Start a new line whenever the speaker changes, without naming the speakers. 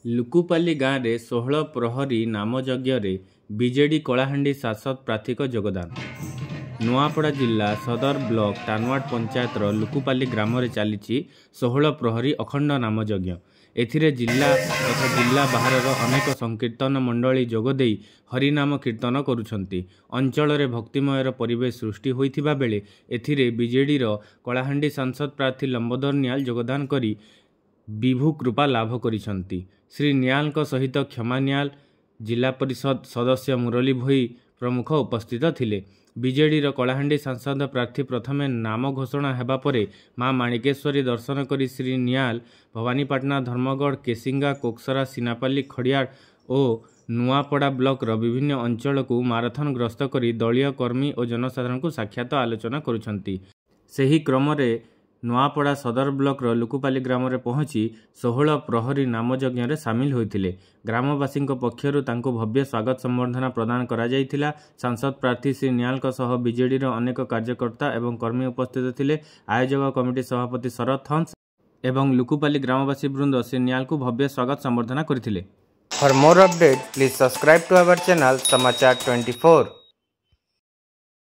ଲୁକୁପାଲି ଗାଁରେ 16 ପ୍ରହରୀ ନାମଯଜ୍ଞରେ ବିଜେଡି କଳାହାଣ୍ଡି ଶାସକ ପ୍ରାର୍ଥୀଙ୍କ ଯୋଗଦାନ। ନୂଆପଡ଼ା ଜିଲ୍ଲା ସଦର ବ୍ଲକ ଟାନୱାଟ ପଞ୍ଚାୟତର ଲୁକୁପାଲି ଗ୍ରାମରେ ଚାଲିଛି 16 ପ୍ରହରୀ ଅଖଣ୍ଡ ନାମଯଜ୍ଞ। ଏଥିରେ ଜିଲ୍ଲା ତଥା ଜିଲ୍ଲା ବାହାରର ଅନେକ ସଂକୀର୍ତ୍ତନ ମଣ୍ଡଳୀ ଯୋଗଦେଇ ହରିନାମ କୀର୍ତ୍ତନ କରୁଛନ୍ତି। ଅଞ୍ଚଳରେ ଭକ୍ତିମୟର ପରିବେଶ ସୃଷ୍ଟି ହୋଇଥିବା ବେଳେ ଏଥିରେ ବିଜେଡିର କଳାହାଣ୍ଡି ସାଂସଦ ପ୍ରାର୍ଥୀ ଲମ୍ବୋଦର ନିଆଲ ଯୋଗଦାନ କରି ବିଭୁ କୃପା ଲାଭ କରିଛନ୍ତି। ଶ୍ରୀ ନିଆଲଙ୍କ ସହିତ କ୍ଷମା ନିଆଲ, ଜିଲ୍ଲା ପରିଷଦ ସଦସ୍ୟ ମୁରଲୀ ଭୋଇ ପ୍ରମୁଖ ଉପସ୍ଥିତ ଥିଲେ। ବିଜେଡିର କଳାହାଣ୍ଡି ସାଂସଦ ପ୍ରାର୍ଥୀ ପ୍ରଥମେ ନାମ ଘୋଷଣା ହେବା ପରେ ମା ମାଣିକେଶ୍ୱରୀ ଦର୍ଶନ କରି ଶ୍ରୀ ନିଆଲ ଭବାନୀପାଟଣା, ଧର୍ମଗଡ଼, କେସିଙ୍ଗା, କୋକସରା, ସିନାପାଲି, ଖଡ଼ିଆଳ ଓ ନୂଆପଡ଼ା ବ୍ଲକର ବିଭିନ୍ନ ଅଞ୍ଚଳକୁ ମାରାଥନ ଗସ୍ତ କରି ଦଳୀୟ କର୍ମୀ ଓ ଜନସାଧାରଣଙ୍କୁ ସାକ୍ଷାତ ଆଲୋଚନା କରୁଛନ୍ତି। ସେହି କ୍ରମରେ ନୂଆପଡ଼ା ସଦର ବ୍ଲକର ଲୁକୁପାଲି ଗ୍ରାମରେ ପହଞ୍ଚି 16 ପ୍ରହରୀ ନାମଯଜ୍ଞରେ ସାମିଲ ହୋଇଥିଲେ। ଗ୍ରାମବାସୀଙ୍କ ପକ୍ଷରୁ ତାଙ୍କୁ ଭବ୍ୟ ସ୍ୱାଗତ ସମ୍ବର୍ଦ୍ଧନା ପ୍ରଦାନ କରାଯାଇଥିଲା। ସାଂସଦ ପ୍ରାର୍ଥୀ ଶ୍ରୀ ନିଆଲଙ୍କ ସହ ବିଜେଡିର ଅନେକ କାର୍ଯ୍ୟକର୍ତ୍ତା ଏବଂ କର୍ମୀ ଉପସ୍ଥିତ ଥିଲେ। ଆୟୋଜକ କମିଟି ସଭାପତି ଶରତ ହଂସ ଏବଂ ଲୁକୁପାଲି ଗ୍ରାମବାସୀ ବୃନ୍ଦ ଶ୍ରୀ ନିଆଲଙ୍କୁ ଭବ୍ୟ ସ୍ୱାଗତ ସମ୍ବର୍ଦ୍ଧନା କରିଥିଲେ।
For more updates, please subscribe to our channel Samachar 24।